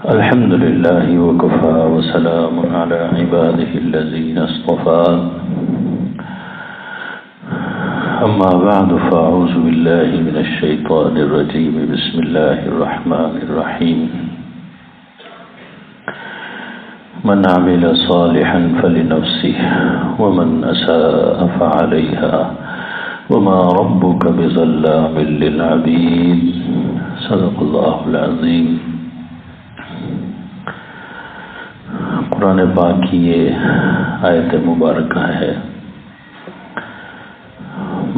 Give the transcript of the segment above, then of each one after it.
الحمد لله وكفى وسلام على عباده الذين اصطفى أما بعد فأعوذ بالله من الشيطان الرجيم بسم الله الرحمن الرحيم من عمل صالحا فلنفسه ومن أساء فعليها وما ربك بظلام للعبيد صدق الله العظيم۔ قرآن پاک کی یہ آیت مبارکہ ہے،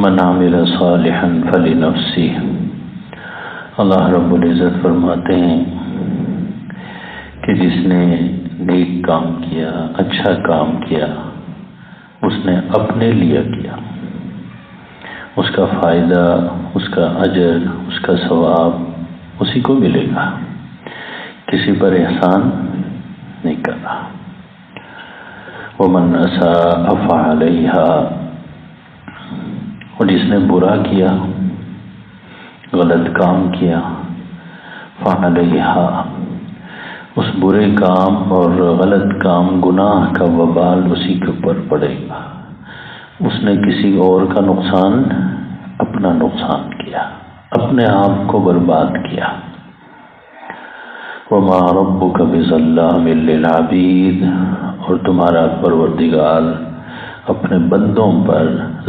من عمل صالحا فلنفسه۔ اللہ رب العزت فرماتے ہیں کہ جس نے نیک کام کیا، اچھا کام کیا، اس نے اپنے لیے کیا، اس کا فائدہ، اس کا اجر، اس کا ثواب اسی کو ملے گا، کسی پر احسان نہیں کر رہا۔ ومن اساء فعلیہا، اور جس نے برا کیا، غلط کام کیا، فعلیہا، اس برے کام اور غلط کام، گناہ کا وبال اسی کے اوپر پڑے گا۔ اس نے کسی اور کا نقصان، اپنا نقصان کیا، اپنے آپ کو برباد کیا۔ وَمَا رَبُّكَ بِظَلَّامٍ لِّلْعَبِيدِ، اور تمہارا پروردگار اپنے بندوں پر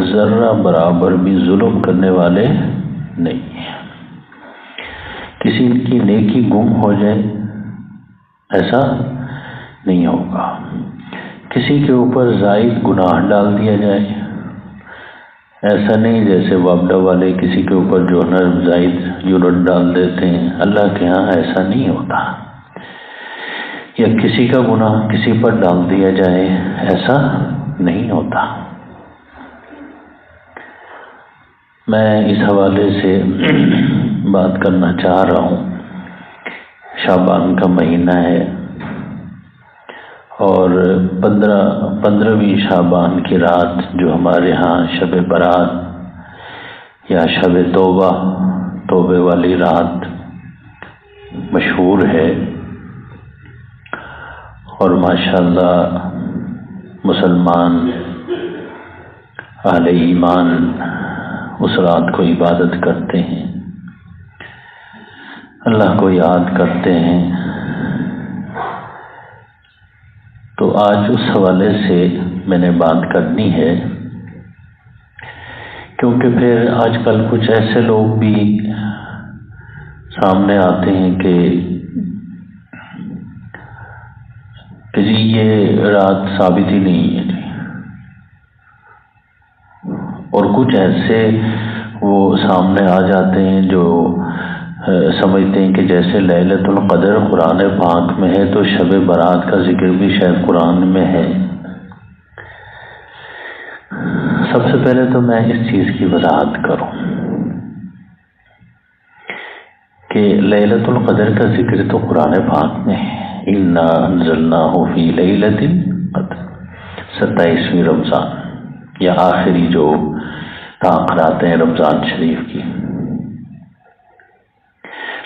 ذرہ برابر بھی ظلم کرنے والے نہیں ہیں۔ کسی کی نیکی گم ہو جائے ایسا نہیں ہوگا، کسی کے اوپر زائد گناہ ڈال دیا جائے ایسا نہیں، جیسے وابڈا والے کسی کے اوپر جو زائد یونٹ ڈال دیتے ہیں، اللہ کے ہاں ایسا نہیں ہوتا۔ یا کسی کا گناہ کسی پر ڈال دیا جائے ایسا نہیں ہوتا۔ میں اس حوالے سے بات کرنا چاہ رہا ہوں، شعبان کا مہینہ ہے اور 15ویں شعبان کی رات جو ہمارے ہاں شب برات یا شب توبے والی رات مشہور ہے، اور ماشاءاللہ مسلمان اہل ایمان اس رات کو عبادت کرتے ہیں، اللہ کو یاد کرتے ہیں۔ تو آج اس حوالے سے میں نے بات کرنی ہے، کیونکہ پھر آج کل کچھ ایسے لوگ بھی سامنے آتے ہیں کہ جی یہ رات ثابت ہی نہیں ہے جی، اور کچھ ایسے وہ سامنے آ جاتے ہیں جو سمجھتے ہیں کہ جیسے لیلۃ القدر قرآن پاک میں ہے تو شب برات کا ذکر بھی شاید قرآن میں ہے۔ سب سے پہلے تو میں اس چیز کی وضاحت کروں کہ لیلۃ القدر کا ذکر تو قرآن پاک میں ہے، اِنَّا أَنزَلْنَاهُ فِي لَيْلَةِ الْقَدْرِ، 27ویں رمضان یا آخری جو تاخیرات ہیں رمضان شریف کی۔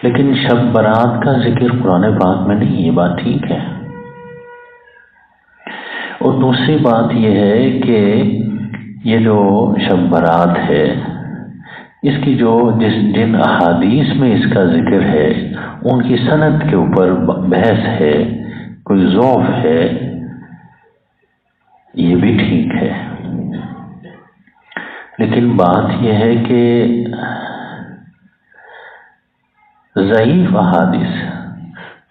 لیکن شب برات کا ذکر قرآن پاک میں نہیں، یہ بات ٹھیک ہے۔ اور دوسری بات یہ ہے کہ یہ جو شب برات ہے، اس کی جن احادیث میں اس کا ذکر ہے ان کی سند کے اوپر بحث ہے، کوئی ضعف ہے، یہ بھی ٹھیک ہے۔ لیکن بات یہ ہے کہ ضعیف احادیث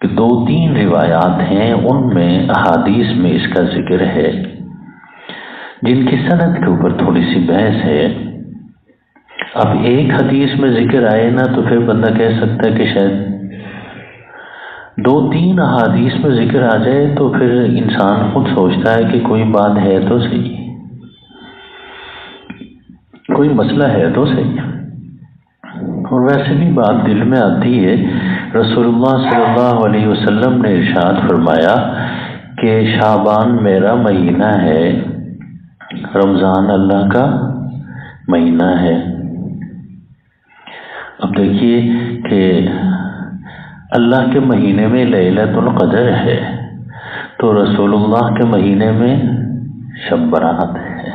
کہ 2-3 روایات ہیں، ان میں احادیث میں اس کا ذکر ہے جن کی سند کے اوپر تھوڑی سی بحث ہے۔ اب ایک حدیث میں ذکر آئے نا تو پھر بندہ کہہ سکتا ہے کہ شاید 2-3 احادیث میں ذکر آ جائے تو پھر انسان خود سوچتا ہے کہ کوئی بات ہے تو صحیح، کوئی مسئلہ ہے تو صحیح۔ اور ویسے بھی بات دل میں آتی ہے، رسول اللہ صلی اللہ علیہ وسلم نے ارشاد فرمایا کہ شعبان میرا مہینہ ہے، رمضان اللہ کا مہینہ ہے۔ اب دیکھیے کہ اللہ کے مہینے میں لیلۃ القدر ہے، تو رسول اللہ کے مہینے میں شب برات ہے۔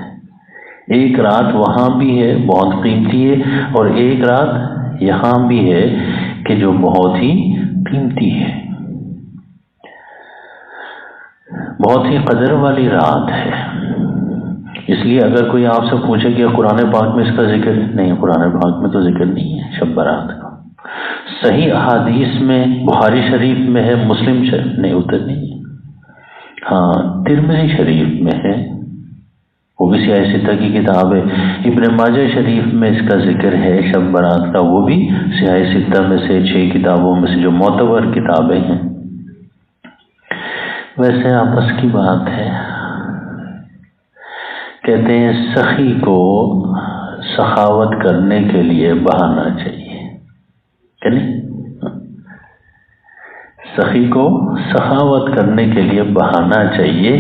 ایک رات وہاں بھی ہے بہت قیمتی ہے، اور ایک رات یہاں بھی ہے کہ جو بہت ہی قیمتی ہے، بہت ہی قدر والی رات ہے۔ اس لیے اگر کوئی آپ سے پوچھے کہ قرآن پاک میں اس کا ذکر نہیں، قرآن پاک میں تو ذکر نہیں ہے شب برات کا۔ صحیح احادیث میں بخاری شریف میں ہے، مسلم شریف نہیں، اتر نہیں ہے، ہاں ترمذی شریف میں ہے، وہ بھی سیاہ ستہ کی کتاب ہے۔ ابن ماجہ شریف میں اس کا ذکر ہے شب برات کا، وہ بھی سیاہ ستہ میں سے 6 کتابوں میں سے جو معتبر کتابیں ہیں۔ ویسے آپس کی بات ہے، کہتے ہیں سخی کو سخاوت کرنے کے لیے بہانا چاہیے، کہ نہیں؟ سخی کو سخاوت کرنے کے لیے بہانا چاہیے،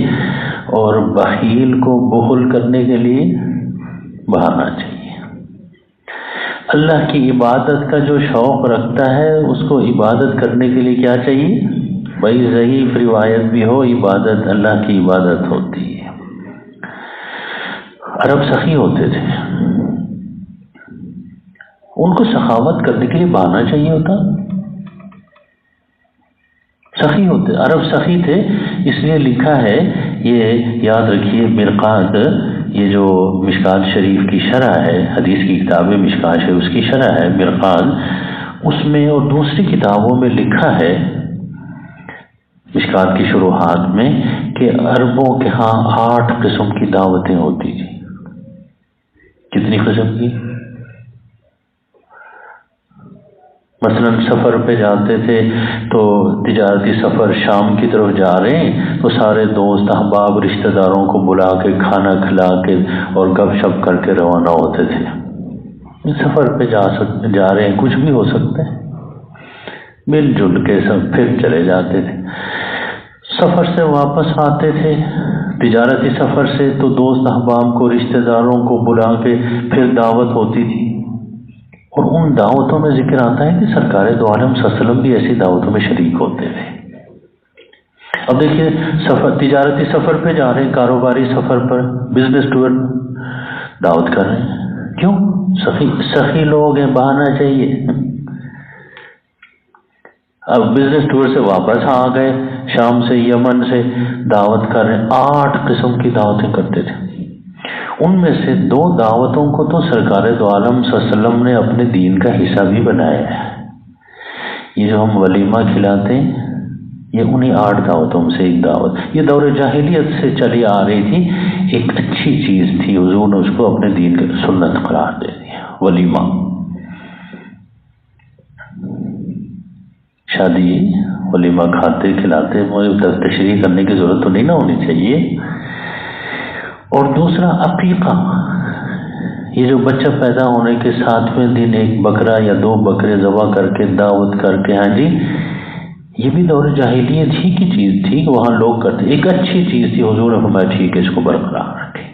اور بخیل کو بخل کرنے کے لیے بہانا چاہیے۔ اللہ کی عبادت کا جو شوق رکھتا ہے اس کو عبادت کرنے کے لیے کیا چاہیے؟ بھائی ضعیف روایت بھی ہو، عبادت اللہ کی عبادت ہوتی ہے۔ عرب سخی ہوتے تھے، ان کو سخاوت کرنے کے لیے بہانا چاہیے ہوتا، سخی ہوتے، عرب سخی تھے، اس لیے لکھا ہے، یہ یاد رکھیے، مرقات، یہ جو مشکات شریف کی شرح ہے، حدیث کی کتاب مشکات ہے، اس کی شرح ہے مرقات، اس میں اور دوسری کتابوں میں لکھا ہے مشکات کی شروحات میں کہ عربوں کے ہاں 8 قسم کی دعوتیں ہوتی تھی۔ کتنی قسم کی؟ مثلا سفر پہ جاتے تھے تو تجارتی سفر شام کی طرف جا رہے ہیں تو سارے دوست احباب رشتہ داروں کو بلا کے کھانا کھلا کے اور گپ شپ کر کے روانہ ہوتے تھے۔ سفر پہ جا رہے ہیں، کچھ بھی ہو سکتا ہے، مل جل کے سب پھر چلے جاتے تھے۔ سفر سے واپس آتے تھے تجارتی سفر سے تو دوست احباب کو رشتہ داروں کو بلا کے پھر دعوت ہوتی تھی، اور ان دعوتوں میں ذکر آتا ہے کہ سرکار دو عالم صلی اللہ علیہ وسلم بھی ایسی دعوتوں میں شریک ہوتے تھے۔ اب دیکھیے تجارتی سفر پہ جا رہے ہیں، کاروباری سفر پر، بزنس ٹور دعوت کر رہے ہیں، کیوں؟ سخی لوگ ہیں، بہانا چاہیے۔ اب بزنس ٹور سے واپس آ گئے، شام سے یمن سے دعوت کر رہے ہیں، 8 قسم کی دعوتیں کرتے تھے۔ ان میں سے 2 دعوتوں کو تو سرکار دو عالم صلی اللہ علیہ وسلم نے اپنے دین کا حصہ بھی بنایا ہے۔ یہ جو ہم ولیمہ کھلاتے ہیں، یہ انہی 8 دعوتوں میں سے ایک دعوت، یہ دور جاہلیت سے چلی آ رہی تھی، ایک اچھی چیز تھی، حضور نے اس کو اپنے دین کی سنت قرار دے دیا، ولیمہ۔ شادی ولیمہ کھاتے کھلاتے، مجھے تشریح کرنے کی ضرورت تو نہیں نہ ہونی چاہیے۔ اور دوسرا عقیقہ، یہ جو بچہ پیدا ہونے کے 7ویں دن ایک بکرا یا 2 بکرے ذبح کر کے دعوت کر کے، ہاں جی، یہ بھی دور جاہلیت ہی کی چیز تھی کہ وہاں لوگ کرتے، ایک اچھی چیز تھی، حضور نے فرمایا ٹھیک ہے اس کو برقرار رکھیں۔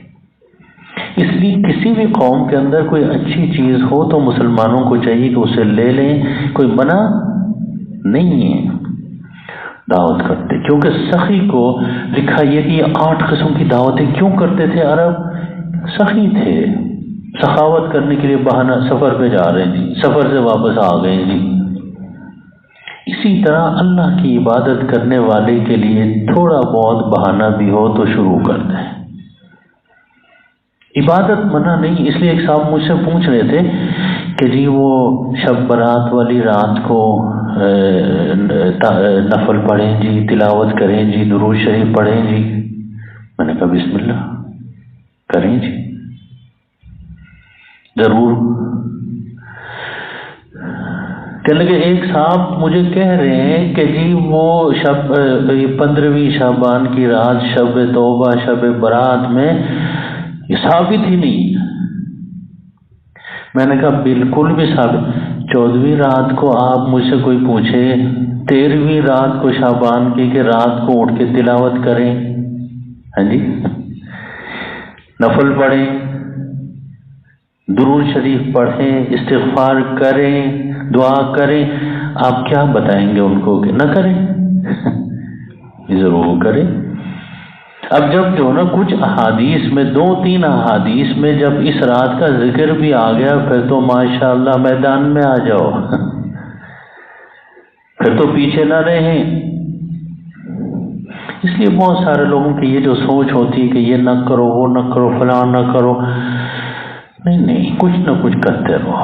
اس لیے کسی بھی قوم کے اندر کوئی اچھی چیز ہو تو مسلمانوں کو چاہیے کہ اسے لے لیں، کوئی منع نہیں ہے، دعوت کرتے، کیونکہ سخی کو لکھا یہ کہ یہ 8 قسم کی دعوتیں کیوں کرتے تھے؟ عرب سخی تھے، سخاوت کرنے کے لیے بہانہ، سفر پہ جا رہے ہیں جی، سفر سے واپس آ گئے جی۔ اسی طرح اللہ کی عبادت کرنے والے کے لیے تھوڑا بہت بہانہ بھی ہو تو شروع کرتے ہیں۔ عبادت منع نہیں، اس لیے ایک صاحب مجھ سے پوچھ رہے تھے کہ جی وہ شب برات والی رات کو نفل پڑھیں جی، تلاوت کریں جی، درود شریف پڑھیں جی۔ میں نے کہا بسم اللہ کریں جی، ضرور۔ کہنے لگے ایک صاحب مجھے کہہ رہے ہیں کہ جی وہ 15ویں شعبان کی رات، شب توبہ، شب برات میں یہ ثابت ہی نہیں۔ میں نے کہا بالکل بھی ثابت۔ 14ویں رات کو آپ مجھ سے کوئی پوچھے، 13ویں رات کو شعبان کی کہ رات کو اٹھ کے تلاوت کریں، ہاں جی، نفل پڑھیں، درود شریف پڑھیں، استغفار کریں، دعا کریں، آپ کیا بتائیں گے ان کو کہ نہ کریں؟ ضرور کریں۔ اب جب جو نا کچھ احادیث میں 2-3 احادیث میں جب اس رات کا ذکر بھی آ گیا پھر تو ماشاءاللہ میدان میں آ جاؤ، پھر تو پیچھے نہ رہیں۔ اس لیے بہت سارے لوگوں کی یہ جو سوچ ہوتی ہے کہ یہ نہ کرو، وہ نہ کرو، فلاں نہ کرو، نہیں، کچھ نہ کچھ کرتے رہو،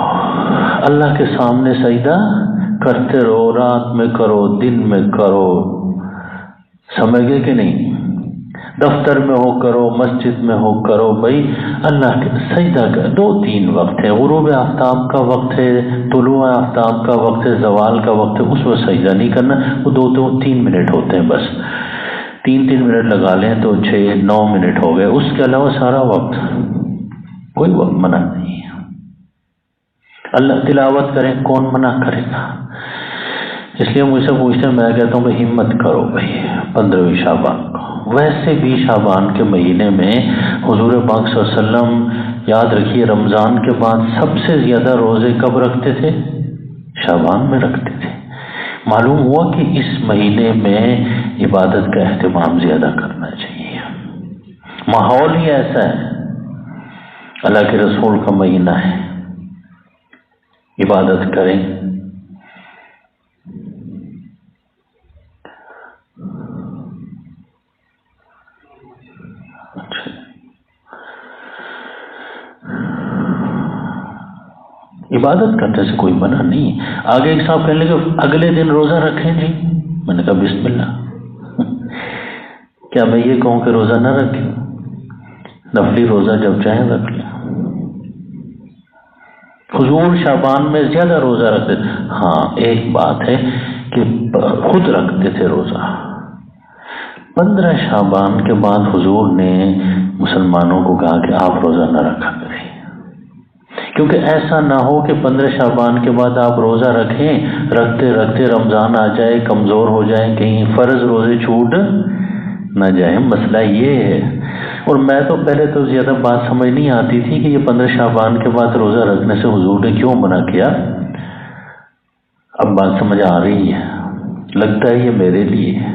اللہ کے سامنے سجدہ کرتے رہو، رات میں کرو، دن میں کرو، سمجھ گئے کہ نہیں؟ دفتر میں ہو کرو، مسجد میں ہو کرو، بھائی اللہ کے سجدہ کر۔ 2-3 وقت ہے، غروب آفتاب کا وقت ہے، طلوع آفتاب کا وقت ہے، زوال کا وقت ہے، اس وقت سجدہ نہیں کرنا، وہ 2-3 منٹ ہوتے ہیں بس، 3 منٹ لگا لیں تو 6-9 منٹ ہو گئے، اس کے علاوہ سارا وقت کوئی وقت منع نہیں ہے۔ اللہ تلاوت کریں، کون منع کرے گا؟ اس لیے مجھ سے پوچھتے ہیں، میں کہتا ہوں کہ ہمت کرو بھائی 15ویں شعبان کو۔ ویسے بھی شعبان کے مہینے میں حضور پاک صلی اللہ علیہ وسلم یاد رکھیے رمضان کے بعد سب سے زیادہ روزے کب رکھتے تھے؟ شعبان میں رکھتے تھے۔ معلوم ہوا کہ اس مہینے میں عبادت کا اہتمام زیادہ کرنا چاہیے، ماحول ہی ایسا ہے، اللہ کے رسول کا مہینہ ہے، عبادت کریں۔ عبادت کرنے سے کوئی منع نہیں۔ آگے ایک صاحب کہنے لگے اگلے دن روزہ رکھیں جی، میں نے کہا بسم اللہ، کیا میں یہ کہوں کہ روزہ نہ رکھیں؟ نفلی روزہ جب چاہیں رکھ لیں۔ حضور شعبان میں زیادہ روزہ رکھتے تھے، ہاں ایک بات ہے کہ خود رکھتے تھے روزہ۔ 15 شعبان کے بعد حضور نے مسلمانوں کو کہا کہ آپ روزہ نہ رکھا کریں، کیونکہ ایسا نہ ہو کہ 15 شعبان کے بعد آپ روزہ رکھیں، رکھتے رکھتے رمضان آ جائے، کمزور ہو جائیں، کہیں فرض روزے چھوٹ نہ جائیں۔ مسئلہ یہ ہے، اور میں تو پہلے تو زیادہ بات سمجھ نہیں آتی تھی کہ یہ 15 شعبان کے بعد روزہ رکھنے سے حضور نے کیوں منع کیا۔ اب بات سمجھ آ رہی ہے، لگتا ہے یہ میرے لیے ہے،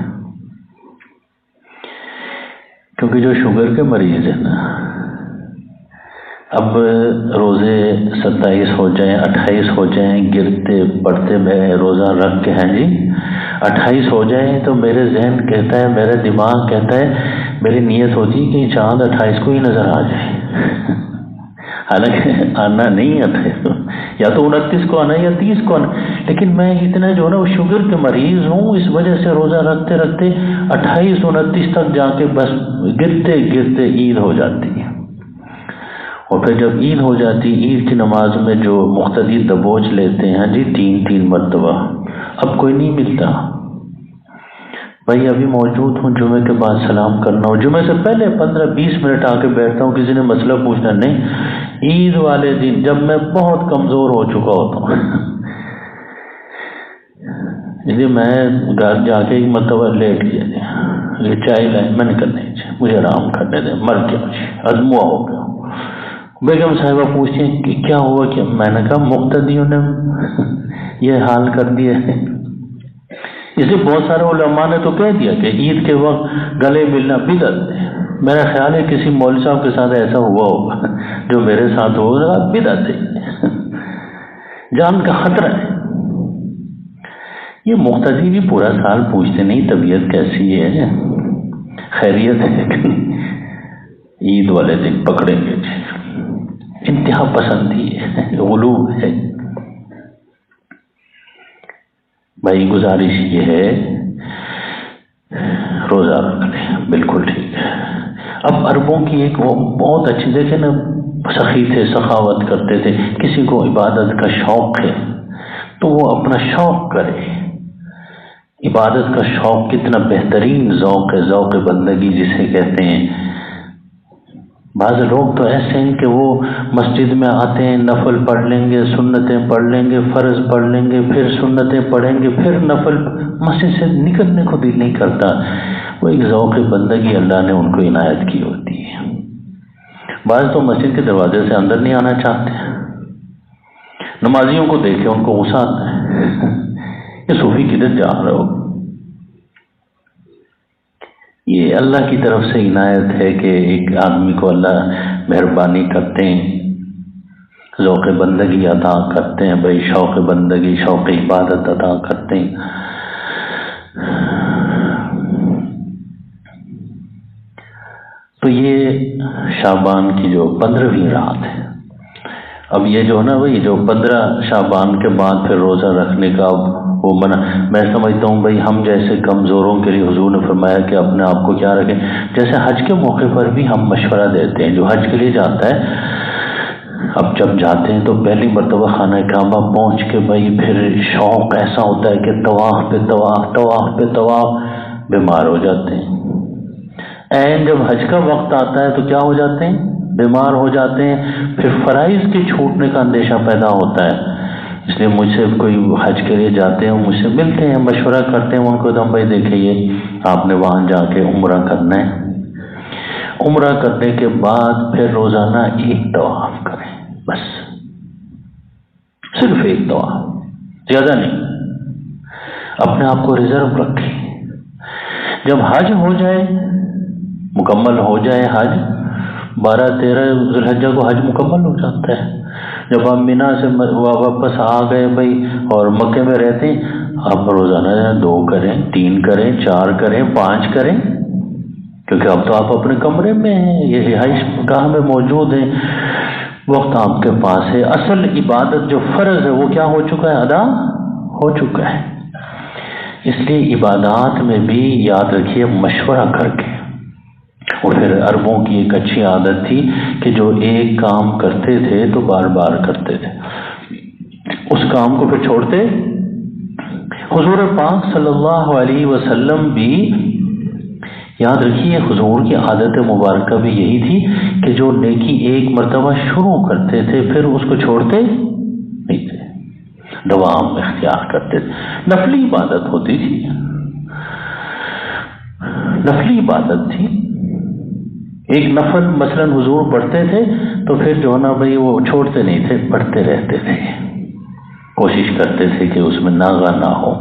کیونکہ جو شوگر کے مریض ہیں نا، اب روزے 27 ہو جائیں، 28 ہو جائیں، گرتے پڑتے میں روزہ رکھ کے ہیں جی 28 ہو جائیں تو میرے ذہن کہتا ہے، میرا دماغ کہتا ہے، میری نیت ہوتی ہے کہ چاند 28 کو ہی نظر آ جائے، حالانکہ آنا نہیں آتا ہے، یا تو 29 کو آنا یا 30 کو آنا، لیکن میں اتنا جو نا شوگر کے مریض ہوں، اس وجہ سے روزہ رکھتے رکھتے 28-29 تک جا کے بس گرتے گرتے عید ہو جاتی ہے۔ اور پھر جب عید ہو جاتی، عید کی نماز میں جو مقتدی دبوچ لیتے ہیں جی 3 مرتبہ، اب کوئی نہیں ملتا، بھائی ابھی موجود ہوں، جمعے کے بعد سلام کرنا ہو، جمعے سے پہلے 15-20 منٹ آ کے بیٹھتا ہوں، کسی نے مسئلہ پوچھنا نہیں، عید والے دن جب میں بہت کمزور ہو چکا ہوتا ہوں، اس لیے میں گھر جا کے ایک مرتبہ لیٹ لیا، یہ چائے لائے، میں نے کہا نہیں مجھے آرام کرنے دیں، مر گیا، ازموا ہو گیا۔ بیگم صاحبہ پوچھتے ہیں کہ کیا ہوا، کہ میں نے کہا مقتدیوں نے یہ حال کر دیا ہے۔ اس لیے بہت سارے علماء نے تو کہہ دیا کہ عید کے وقت گلے ملنا بدعت ہے۔ میرا خیال ہے کسی مولوی صاحب کے ساتھ ایسا ہوا ہوگا، جو میرے ساتھ ہوگا بدعت ہے، جان کا خطرہ ہے۔ یہ مقتدی بھی پورا سال پوچھتے نہیں طبیعت کیسی ہے، خیریت ہے، عید والے دن پکڑیں گے، انتہا پسندی ہے، غلو ہے۔ بھائی گزارش یہ ہے روزہ رکھ لیں، بالکل ٹھیک ہے۔ اب عربوں کی ایک وہ بہت اچھی، دیکھیں نا، سخی تھے، سخاوت کرتے تھے، کسی کو عبادت کا شوق ہے تو وہ اپنا شوق کرے۔ عبادت کا شوق کتنا بہترین ذوق ہے، ذوق بندگی جسے کہتے ہیں۔ بعض لوگ تو ایسے ہیں کہ وہ مسجد میں آتے ہیں، نفل پڑھ لیں گے، سنتیں پڑھ لیں گے، فرض پڑھ لیں گے، پھر سنتیں پڑھیں گے، پھر نفل، مسجد سے نکلنے کو دل نہیں کرتا۔ وہ ایک ذوق بندگی اللہ نے ان کو عنایت کی ہوتی ہے۔ بعض تو مسجد کے دروازے سے اندر نہیں آنا چاہتے، نمازیوں کو دیکھے ان کو غصہ آتا ہے یہ صوفی کدھر جا رہے ہو؟ یہ اللہ کی طرف سے عنایت ہے کہ ایک آدمی کو اللہ مہربانی کرتے ہیں، ذوق بندگی عطا کرتے ہیں، بھائی شوق بندگی، شوق عبادت عطا کرتے ہیں۔ تو یہ شعبان کی جو 15ویں رات ہے، اب یہ جو ہے نا وہی جو 15 شعبان کے بعد پھر روزہ رکھنے کا وہ منع، میں سمجھتا ہوں بھائی ہم جیسے کمزوروں کے لیے حضور نے فرمایا کہ اپنے آپ کو کیا رکھیں، جیسے حج کے موقع پر بھی ہم مشورہ دیتے ہیں، جو حج کے لیے جاتا ہے اب جب جاتے ہیں تو پہلی مرتبہ خانہ کعبہ پہنچ کے بھائی پھر شوق ایسا ہوتا ہے کہ طواف پہ طواف، طواف پہ طواف، بیمار ہو جاتے ہیں۔ اینڈ جب حج کا وقت آتا ہے تو کیا ہو جاتے ہیں؟ بیمار ہو جاتے ہیں، پھر فرائض کے چھوٹنے کا اندیشہ پیدا ہوتا ہے۔ اس لیے مجھ سے کوئی حج کے لیے جاتے ہیں، مجھ سے ملتے ہیں، مشورہ کرتے ہیں ان کو، تو بھائی دیکھیے آپ نے وہاں جا کے عمرہ کرنا ہے، عمرہ کرنے کے بعد پھر روزانہ ایک طواف کریں، بس صرف ایک طواف، زیادہ نہیں، اپنے آپ کو ریزرو رکھیں۔ جب حج ہو جائے، مکمل ہو جائے حج، 12-13 ذوالحجہ کو حج مکمل ہو جاتا ہے، جب آپ مینا سے واپس آ گئے بھائی اور مکے میں رہتے ہیں، آپ روزانہ 2 کریں، 3 کریں، 4 کریں، 5 کریں، کیونکہ اب تو آپ اپنے کمرے میں ہیں، یہ رہائش گاہ میں موجود ہیں، وقت آپ کے پاس ہے، اصل عبادت جو فرض ہے وہ کیا ہو چکا ہے؟ ادا ہو چکا ہے۔ اس لیے عبادات میں بھی یاد رکھیے مشورہ کر کے، اور پھر عربوں کی ایک اچھی عادت تھی کہ جو ایک کام کرتے تھے تو بار بار کرتے تھے، اس کام کو پھر چھوڑتے۔ حضور پاک صلی اللہ علیہ وسلم بھی یاد رکھیے حضور کی عادت مبارکہ بھی یہی تھی کہ جو نیکی ایک مرتبہ شروع کرتے تھے پھر اس کو چھوڑتے نہیں تھے، دوام اختیار کرتے تھے۔ نفلی عبادت ہوتی تھی، نفلی عبادت تھی، ایک نفل مثلا حضور پڑھتے تھے تو پھر جو نا بھائی وہ چھوڑتے نہیں تھے، پڑھتے رہتے تھے، کوشش کرتے تھے کہ اس میں ناغہ نہ ہو۔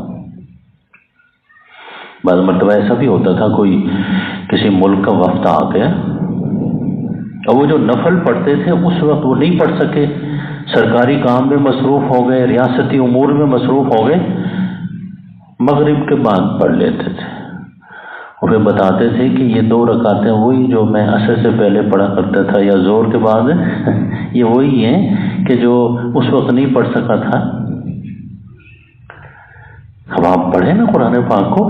بعض مرتبہ ایسا بھی ہوتا تھا کوئی کسی ملک کا وفد آ گیا اور وہ جو نفل پڑھتے تھے اس وقت وہ نہیں پڑھ سکے، سرکاری کام میں مصروف ہو گئے، ریاستی امور میں مصروف ہو گئے، مغرب کے بعد پڑھ لیتے تھے، اور پھر بتاتے تھے کہ یہ 2 رکعتیں وہی جو میں عصر سے پہلے پڑھا کرتا تھا یا زور کے بعد، یہ وہی ہیں کہ جو اس وقت نہیں پڑھ سکا تھا۔ اب آپ پڑھیں نا قرآن پاک کو،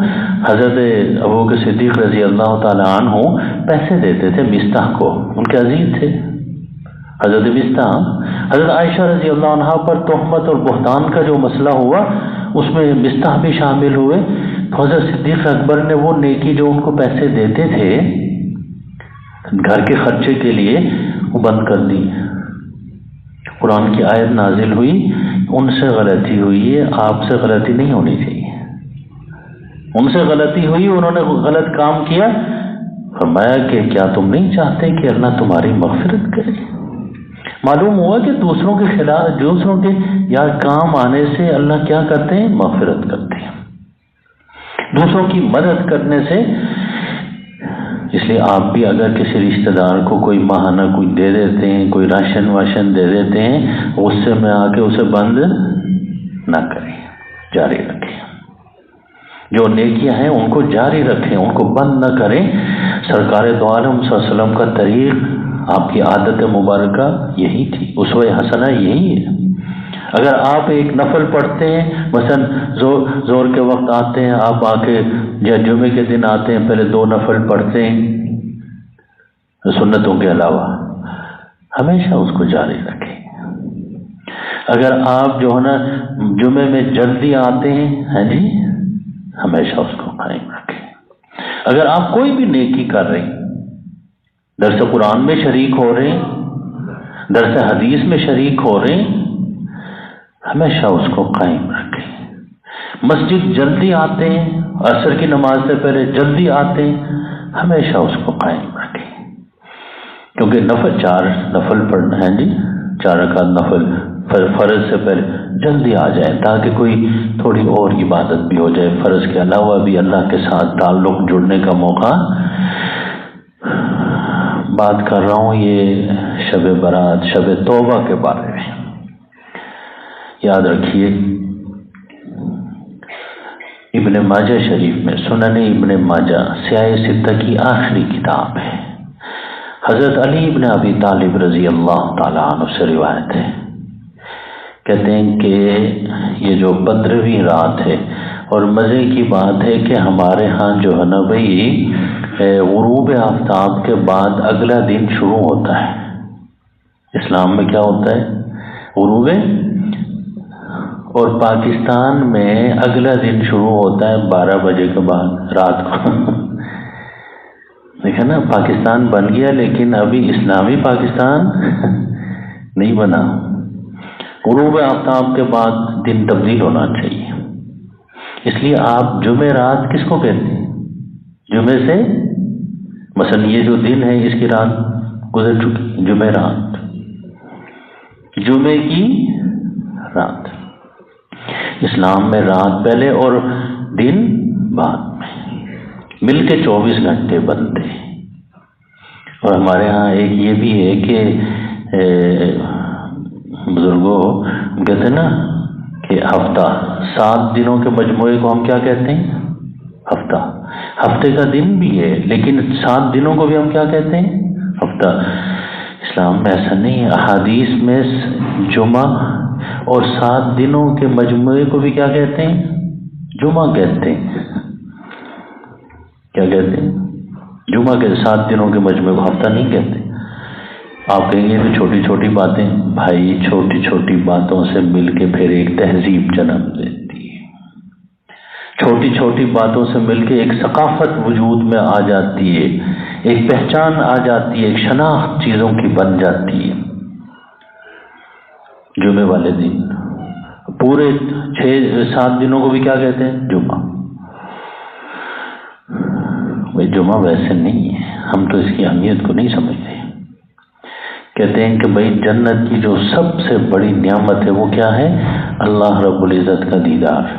حضرت ابوبکر صدیق رضی اللہ تعالی عنہ پیسے دیتے تھے مستح کو، ان کے عزیز تھے حضرت مستح۔ حضرت عائشہ رضی اللہ عنہ پر تہمت اور بہتان کا جو مسئلہ ہوا اس میں مستح بھی شامل ہوئے، تو حضرت صدیق اکبر نے وہ نیکی جو ان کو پیسے دیتے تھے گھر کے خرچے کے لیے وہ بند کر دی۔ قرآن کی آیت نازل ہوئی، ان سے غلطی ہوئی ہے، آپ سے غلطی نہیں ہونی چاہیے، ان سے غلطی ہوئی، انہوں نے غلط کام کیا، فرمایا کہ کیا تم نہیں چاہتے کہ اللہ تمہاری مغفرت کرے؟ معلوم ہوا کہ دوسروں کے خلاف، دوسروں کے یا کام آنے سے اللہ کیا کرتے ہیں؟ مغفرت کرتے ہیں، دوسروں کی مدد کرنے سے۔ اس لیے آپ بھی اگر کسی رشتہ دار کو کوئی ماہانہ کوئی دے دیتے ہیں، کوئی راشن واشن دے دیتے ہیں، غصے میں آ کے اسے بند نہ کریں، جاری رکھیں، جو نیکیاں ہیں ان کو جاری رکھیں، ان کو بند نہ کریں۔ سرکار دو عالم صلی اللہ علیہ وسلم کا طریق، آپ کی عادت مبارکہ یہی تھی، اسوہ حسنہ یہی ہے۔ اگر آپ ایک نفل پڑھتے ہیں، مثلا زور کے وقت آتے ہیں، آپ آ کے یا جمعے کے دن آتے ہیں، پہلے 2 نفل پڑھتے ہیں سنتوں کے علاوہ، ہمیشہ اس کو جاری رکھیں۔ اگر آپ جو ہے نا جمعے میں جلدی آتے ہیں، ہاں جی، ہمیشہ اس کو قائم رکھیں۔ اگر آپ کوئی بھی نیکی کر رہے ہیں، درس قرآن میں شریک ہو رہے ہیں، درس حدیث میں شریک ہو رہے ہیں، ہمیشہ اس کو قائم رکھیں۔ مسجد جلدی آتے ہیں، عصر کی نماز سے پہلے جلدی آتے ہیں، ہمیشہ اس کو قائم رکھیں، کیونکہ 4 نفل پڑھنا ہے جی، 4 رکعت نفل فرض سے پہلے جلدی آ جائیں تاکہ کوئی تھوڑی اور عبادت بھی ہو جائے، فرض کے علاوہ بھی اللہ کے ساتھ تعلق جڑنے کا موقع۔ بات کر رہا ہوں یہ شب برات، شب توبہ کے بارے میں۔ یاد رکھیے ابن ماجہ شریف میں، سنن ابن ماجہ سیاہ ستہ کی آخری کتاب ہے، حضرت علی ابن ابی طالب رضی اللہ تعالیٰ عنہ سے روایت ہے، کہتے ہیں کہ یہ جو 15ویں رات ہے، اور مزے کی بات ہے کہ ہمارے ہاں جو ہے نا بھائی غروب آفتاب کے بعد اگلا دن شروع ہوتا ہے۔ اسلام میں کیا ہوتا ہے؟ غروب، اور پاکستان میں اگلا دن شروع ہوتا ہے 12 بجے کے بعد رات کو۔ دیکھیں نا، پاکستان بن گیا لیکن ابھی اسلامی پاکستان نہیں بنا۔ غروب آفتاب کے بعد دن تبدیل ہونا چاہیے، اس لیے آپ جمعہ رات کس کو کہتے ہیں؟ جمعے سے مثلا یہ جو دن ہے اس کی رات گزر چکی، جمعہ رات، جمعے کی رات۔ اسلام میں رات پہلے اور دن بعد میں، مل کے 24 گھنٹے بنتے ہیں۔ اور ہمارے ہاں ایک یہ بھی ہے کہ بزرگوں کہتے ہیں نا کہ ہفتہ، 7 دنوں کے مجموعے کو ہم کیا کہتے ہیں؟ ہفتہ۔ ہفتے کا دن بھی ہے لیکن 7 دنوں کو بھی ہم کیا کہتے ہیں؟ ہفتہ۔ اسلام میں ایسا نہیں ہے، احادیث میں جمعہ اور 7 دنوں کے مجموعے کو بھی کیا کہتے ہیں؟ جمعہ کہتے ہیں۔ کیا کہتے ہیں؟ جمعہ کے 7 دنوں کے مجموعے کو ہفتہ نہیں کہتے۔ آپ کہیں گے کہ چھوٹی چھوٹی باتیں، بھائی چھوٹی چھوٹی باتوں سے مل کے پھر ایک تہذیب جنم لیتی ہے، چھوٹی چھوٹی باتوں سے مل کے ایک ثقافت وجود میں آ جاتی ہے، ایک پہچان آ جاتی ہے، ایک شناخت چیزوں کی بن جاتی ہے۔ جمعے والے دن پورے 6-7 دنوں کو بھی کیا کہتے ہیں؟ جمعہ۔ بھائی جمعہ ویسے نہیں ہے، ہم تو اس کی اہمیت کو نہیں سمجھتے۔ کہتے ہیں کہ بھائی جنت کی جو سب سے بڑی نعمت ہے وہ کیا ہے؟ اللہ رب العزت کا دیدار۔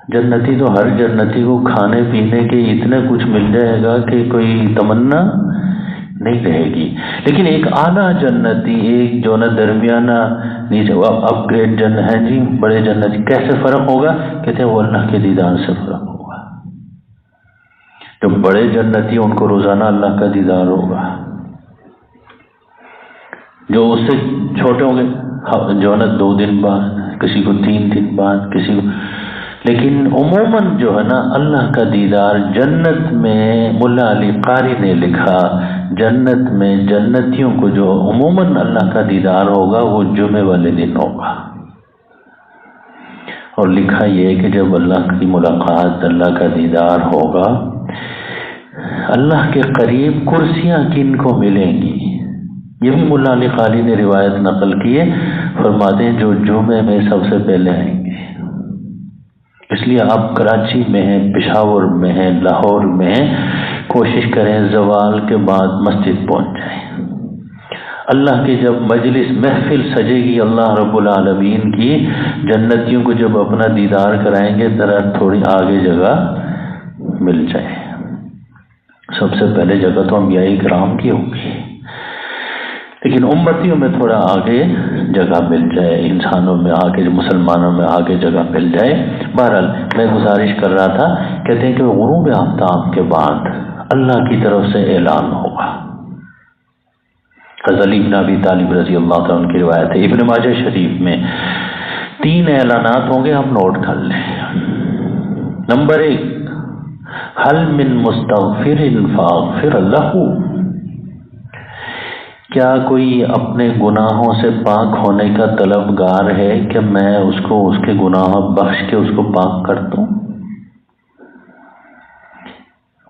جنتی تو ہر جنتی کو کھانے پینے کے اتنے کچھ مل جائے گا کہ کوئی تمنا نہیں رہے گی، لیکن ایک اعلیٰ جنتی، ایک جو نا درمیانہ نیچے اپ گریڈ جنت ہے جی، بڑے جنتی، کیسے فرق ہوگا؟ کہتے ہیں وہ اللہ کے دیدار سے فرق ہوگا۔ جو بڑے جنتی ان کو روزانہ اللہ کا دیدار ہوگا، جو اس سے چھوٹے ہوں گے جو نا 2 دن بعد، کسی کو 3 دن بعد، کسی کو، لیکن عموماً جو ہے نا اللہ کا دیدار جنت میں، ملا علی قاری نے لکھا جنت میں جنتیوں کو جو عموماً اللہ کا دیدار ہوگا وہ جمعے والے دن ہوگا۔ اور لکھا یہ کہ جب اللہ کی ملاقات، اللہ کا دیدار ہوگا، اللہ کے قریب کرسیاں کن کو ملیں گی؟ یہ بھی ملا علی قاری نے روایت نقل کی ہے، فرماتے ہیں جو جمعے میں سب سے پہلے آئیں گے۔ اس لیے آپ کراچی میں ہیں، پشاور میں ہیں، لاہور میں ہیں، کوشش کریں زوال کے بعد مسجد پہنچ جائیں۔ اللہ کی جب مجلس محفل سجے گی اللہ رب العالمین کی، جنتیوں کو جب اپنا دیدار کرائیں گے ذرا تھوڑی آگے جگہ مل جائے۔ سب سے پہلے جگہ تو انبیاء کرام کی ہوگی، لیکن امتیوں میں تھوڑا آگے جگہ مل جائے، انسانوں میں آگے، مسلمانوں میں آگے جگہ مل جائے۔ بہرحال میں گزارش کر رہا تھا، کہتے ہیں کہ غروب آفتاب کے بعد اللہ کی طرف سے اعلان ہوگا۔ حضرت علی بن ابی طالب رضی اللہ تعالیٰ عنہ کی روایت ہے، ابن ماجہ شریف میں 3 اعلانات ہوں گے، آپ نوٹ کر لیں۔ نمبر 1، هل من مستغفر فاغفر له، کیا کوئی اپنے گناہوں سے پاک ہونے کا طلبگار ہے کہ میں اس کو اس کے گناہ بخش کے اس کو پاک کر دوں؟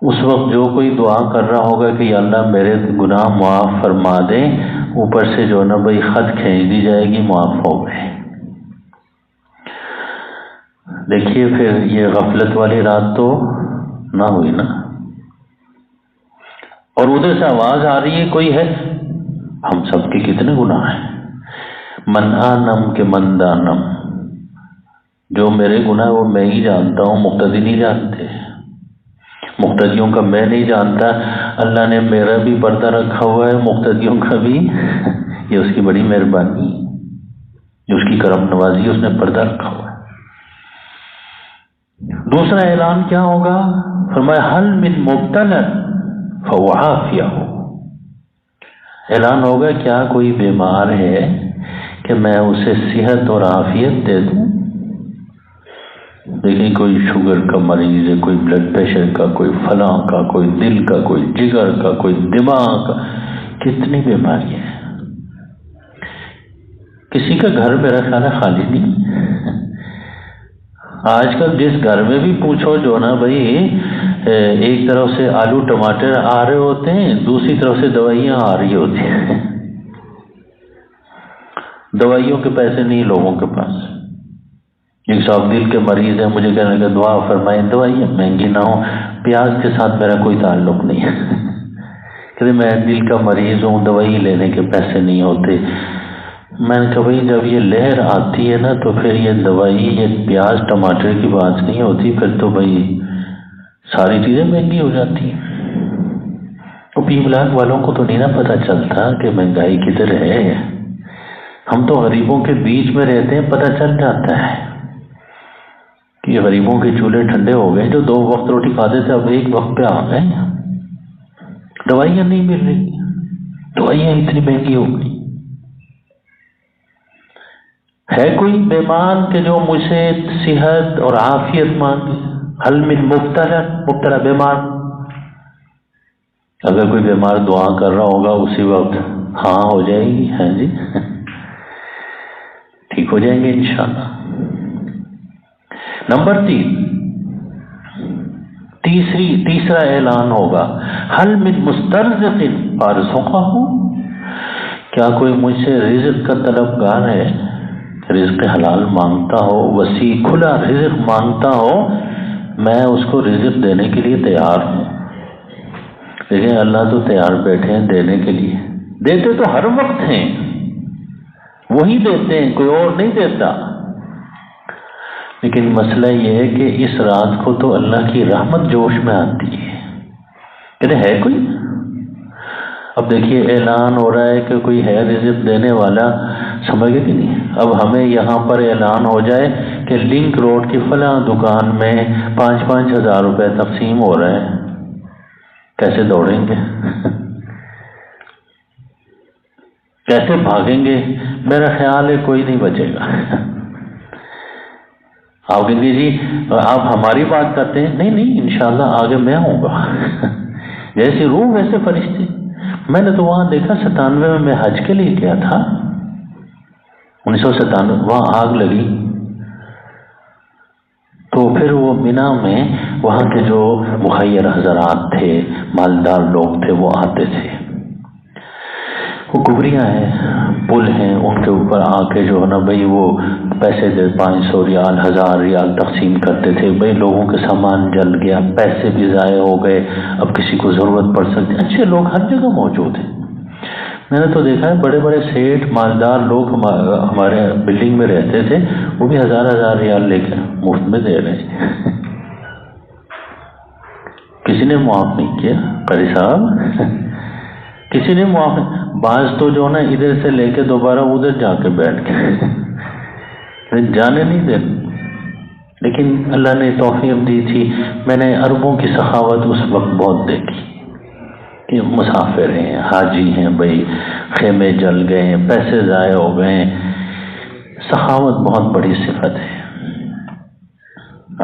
اس وقت جو کوئی دعا کر رہا ہوگا کہ یا اللہ میرے گناہ معاف فرما دے، اوپر سے جو نا بھائی خط کھینچ دی جائے گی، معاف ہو گئے۔ دیکھیے پھر یہ غفلت والی رات تو نہ ہوئی نا، اور ادھر سے آواز آ رہی ہے کوئی ہے، ہم سب کے کتنے گناہ ہیں. من آنم کے من دانم، جو میرے گناہ وہ میں ہی جانتا ہوں، مقتدی نہیں جانتے. مقتدیوں کا میں نہیں جانتا. اللہ نے میرا بھی پردہ رکھا ہوا ہے، مقتدیوں کا بھی. یہ اس کی بڑی مہربانی، جو اس کی کرم نوازی، اس نے پردہ رکھا ہوا ہے. دوسرا اعلان کیا ہوگا؟ فرمایا حل من مبتلا فعافیہ. اعلان ہوگا کیا کوئی بیمار ہے کہ میں اسے صحت اور عافیت دے دوں. دیکھیں کوئی شوگر کا مریض ہے، کوئی بلڈ پریشر کا، کوئی فلاں کا، کوئی دل کا، کوئی جگر کا، کوئی دماغ کا، کتنی بیماریاں ہیں. کسی کا گھر میرا خیال ہے خالی نہیں. آج کل جس گھر میں بھی پوچھو جو نا بھائی، ایک طرف سے آلو ٹماٹر آ رہے ہوتے ہیں، دوسری طرف سے دوائیاں آ رہی ہوتی ہیں. دوائیوں کے پیسے نہیں لوگوں کے پاس. ایک صاحب دل کے مریض ہیں، مجھے کہنے کا دعا فرمائیں دوائیاں مہنگی نہ ہوں. پیاز کے ساتھ میرا کوئی تعلق نہیں ہے. کہ میں دل کا مریض ہوں، دوائی لینے کے پیسے نہیں ہوتے. میں نے کہا بھائی جب یہ لہر آتی ہے نا تو پھر یہ دوائی، یہ پیاز ٹماٹر کی بات نہیں ہوتی، پھر تو بھائی ساری چیزیں مہنگی ہو جاتی ہیں. تو پی بلاک والوں کو تو نہیں نا پتہ چلتا کہ مہنگائی کدھر ہے. ہم تو غریبوں کے بیچ میں رہتے ہیں، پتہ چل جاتا ہے کہ یہ غریبوں کے چولہے ٹھنڈے ہو گئے. جو 2 وقت روٹی کھاتے تھے اب 1 وقت پہ آ گئے. دوائیاں نہیں مل رہی، دوائیاں اتنی مہنگی ہو گئی. ہے کوئی بیمار کہ جو مجھ سے صحت اور عافیت مانگے؟ حل من مبتلا، مبتلا بیمار. اگر کوئی بیمار دعا کر رہا ہوگا اسی وقت ہاں ہو جائے گی. ہاں جی ٹھیک ہو جائیں گے انشاءاللہ. نمبر 3، تیسرا اعلان ہوگا حل من مسترزق فارزقہ. کیا کوئی مجھ سے رزق کا طلبگار ہے، رزق حلال مانگتا ہو، وسیع کھلا رزق مانگتا ہو، میں اس کو رزق دینے کے لیے تیار ہوں. لیکن اللہ تو تیار بیٹھے ہیں دینے کے لیے. دیتے تو ہر وقت ہیں، وہی دیتے ہیں، کوئی اور نہیں دیتا. لیکن مسئلہ یہ ہے کہ اس رات کو تو اللہ کی رحمت جوش میں آتی ہے. کہتے ہے کوئی؟ اب دیکھیے اعلان ہو رہا ہے کہ کوئی ہے رزق دینے والا، سمجھ گئے کہ نہیں. اب ہمیں یہاں پر اعلان ہو جائے کہ لنک روڈ کی فلاں دکان میں 5-5 ہزار روپے تقسیم ہو رہے ہیں، کیسے دوڑیں گے؟ کیسے بھاگیں گے؟ میرا خیال ہے کوئی نہیں بچے گا. آپ کہیں گے جی آپ ہماری بات کرتے ہیں. نہیں انشاءاللہ آگے میں ہوں گا. جیسی روح ویسے فرشتے. میں نے تو وہاں دیکھا 97 میں حج کے لیے گیا تھا، 1997. وہاں آگ لگی تو پھر وہ مینا میں وہاں کے جو مخیر حضرات تھے، مالدار لوگ تھے، وہ آتے تھے. وہ کبریاں ہیں، پل ہیں، ان کے اوپر آ کے جو ہے نا بھائی وہ پیسے دے 500 ریال 1000 ریال تقسیم کرتے تھے. بھائی لوگوں کے سامان جل گیا، پیسے بھی ضائع ہو گئے، اب کسی کو ضرورت پڑ سکتی. اچھے لوگ ہر جگہ موجود ہیں. میں نے تو دیکھا ہے بڑے بڑے سیٹ مالدار لوگ ہمارے بلڈنگ میں رہتے تھے، وہ بھی 1000 ریال لے کر مفت میں دے رہے ہیں. کسی نے معاف نہیں کیا قاری صاحب، کسی نے معاف. بعض تو جو نا ادھر سے لے کے دوبارہ ادھر جا کے بیٹھ کے جانے نہیں دے. لیکن اللہ نے توفیق دی تھی. میں نے عربوں کی سخاوت اس وقت بہت دیکھی کہ مسافر ہیں، حاجی ہیں، بھائی خیمے جل گئے ہیں، پیسے ضائع ہو گئے ہیں. سخاوت بہت بڑی صفت ہے.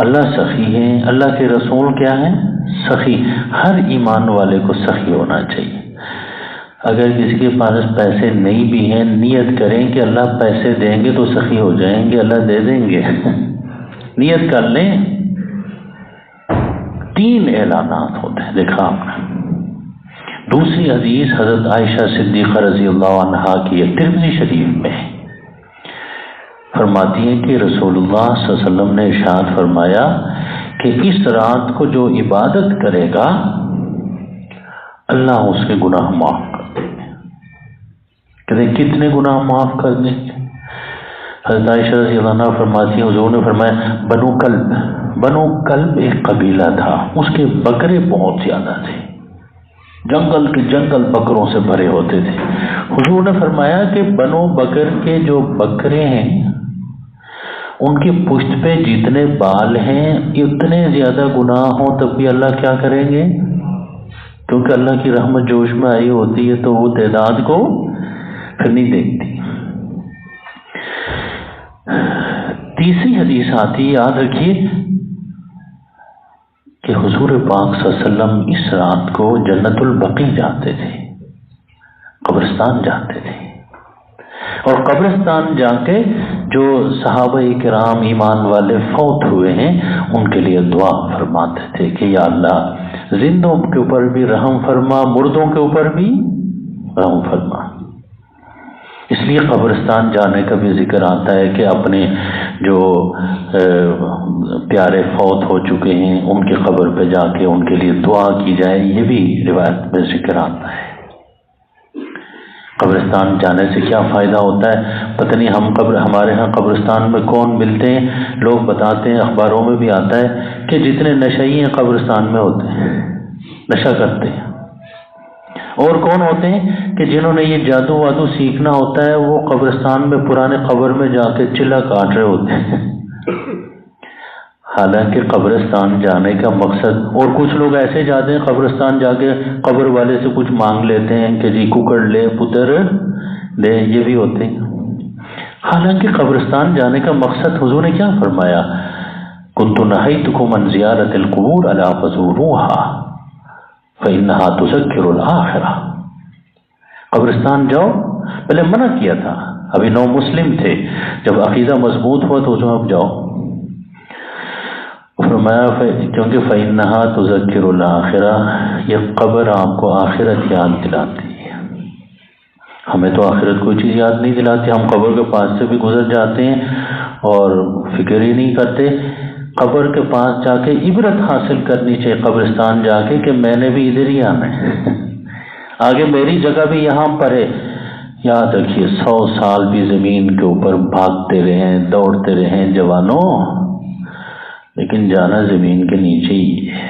اللہ سخی ہے، اللہ کے رسول کیا ہیں؟ سخی. ہر ایمان والے کو سخی ہونا چاہیے. اگر کسی کے پاس پیسے نہیں بھی ہیں، نیت کریں کہ اللہ پیسے دیں گے تو سخی ہو جائیں گے، اللہ دے دیں گے. نیت کر لیں. 3 اعلانات ہوتے ہیں، دیکھا آپ نے. دوسری حدیث حضرت عائشہ صدیقہ رضی اللہ عنہا کی ہے، ترمذی شریف میں فرماتی ہیں کہ رسول اللہ صلی اللہ علیہ وسلم نے ارشاد فرمایا کہ اس رات کو جو عبادت کرے گا اللہ اس کے گناہ معاف کر دے گا. کہتے کتنے گناہ معاف کر دیں گے؟ حضرت عائشہ رضی اللہ عنہا فرماتی ہیں حضور نے فرمایا بنو کلب ایک قبیلہ تھا، اس کے بکرے بہت زیادہ تھے، جنگل کے جنگل بکروں سے بھرے ہوتے تھے۔ حضور نے فرمایا کہ بنو بکر کے جو بکرے ہیں ان کی پشت پہ جتنے بال ہیں اتنے زیادہ گناہ ہوں تب بھی اللہ کیا کریں گے؟ کیونکہ اللہ کی رحمت جوش میں آئی ہوتی ہے تو وہ تعداد کو پھر نہیں دیکھتی۔ تیسری حدیث آتی، یاد رکھیے کہ حضور پاک صلی اللہ علیہ وسلم اس رات کو جنت البقیع جاتے تھے، قبرستان جاتے تھے، اور قبرستان جا کے جو صحابہ کرام ایمان والے فوت ہوئے ہیں ان کے لیے دعا فرماتے تھے کہ یا اللہ زندوں کے اوپر بھی رحم فرما، مردوں کے اوپر بھی رحم فرما۔ اس لیے قبرستان جانے کا بھی ذکر آتا ہے کہ اپنے جو پیارے فوت ہو چکے ہیں ان کی قبر پہ جا کے ان کے لیے دعا کی جائے، یہ بھی روایت میں ذکر آتا ہے۔ قبرستان جانے سے کیا فائدہ ہوتا ہے پتہ نہیں، ہمارے ہاں قبرستان میں کون ملتے ہیں، لوگ بتاتے ہیں، اخباروں میں بھی آتا ہے کہ جتنے نشئی ہیں قبرستان میں ہوتے ہیں، نشہ کرتے ہیں۔ اور کون ہوتے ہیں کہ جنہوں نے یہ جادو وادو سیکھنا ہوتا ہے وہ قبرستان میں پرانے قبر میں جا کے چلا کاٹ رہے ہوتے ہیں۔ حالانکہ قبرستان جانے کا مقصد، اور کچھ لوگ ایسے جاتے ہیں قبرستان جا کے قبر والے سے کچھ مانگ لیتے ہیں کہ جی ککڑ لے پتر لے، یہ بھی ہوتے ہیں۔ حالانکہ قبرستان جانے کا مقصد حضور نے کیا فرمایا؟ كنت نهيتكم عن زيارة القبور ألا فزوروها فإنها تذكر الآخرة۔ قبرستان جاؤ، پہلے منع کیا تھا، ابھی نو مسلم تھے، جب عقیدہ مضبوط ہوا تو اب جاؤ۔ فرمایا کیونکہ فإنها تذکر الآخرہ، یہ قبر آپ کو آخرت یاد دلاتی ہے۔ ہمیں تو آخرت کوئی چیز یاد نہیں دلاتی، ہم قبر کے پاس سے بھی گزر جاتے ہیں اور فکر ہی نہیں کرتے۔ قبر کے پاس جا کے عبرت حاصل کرنی چاہیے، قبرستان جا کے کہ میں نے بھی ادھر ہی آنا ہے، آگے میری جگہ بھی یہاں پر ہے۔ یاد رکھیے 100 سال بھی زمین کے اوپر بھاگتے رہیں، دوڑتے رہیں جوانوں، لیکن جانا زمین کے نیچے ہی ہے،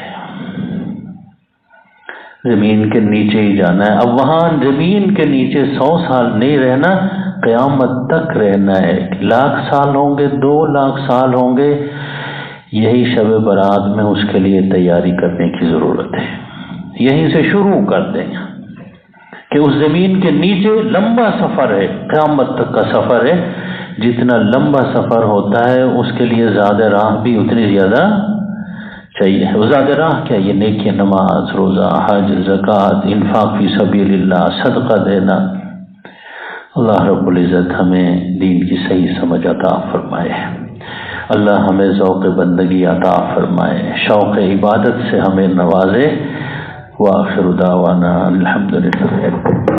زمین کے نیچے ہی جانا ہے۔ اب وہاں زمین کے نیچے 100 سال نہیں رہنا، قیامت تک رہنا ہے۔ 1 لاکھ سال ہوں گے، 2 لاکھ سال ہوں گے، یہی شب برات میں اس کے لیے تیاری کرنے کی ضرورت ہے۔ یہیں سے شروع کر دیں کہ اس زمین کے نیچے لمبا سفر ہے، قیامت تک کا سفر ہے۔ جتنا لمبا سفر ہوتا ہے اس کے لیے زیادہ راہ بھی اتنی زیادہ چاہیے۔ وہ زیادہ راہ کیا؟ یہ نیکی، نماز، روزہ، حج، زکوٰۃ، انفاق فی سبیل اللہ، صدقہ دینا۔ اللہ رب العزت ہمیں دین کی صحیح سمجھ عطا فرمائے، اللہ ہمیں ذوق بندگی عطا فرمائے، شوق عبادت سے ہمیں نوازے۔ وآخر دعوانا الحمدللہ۔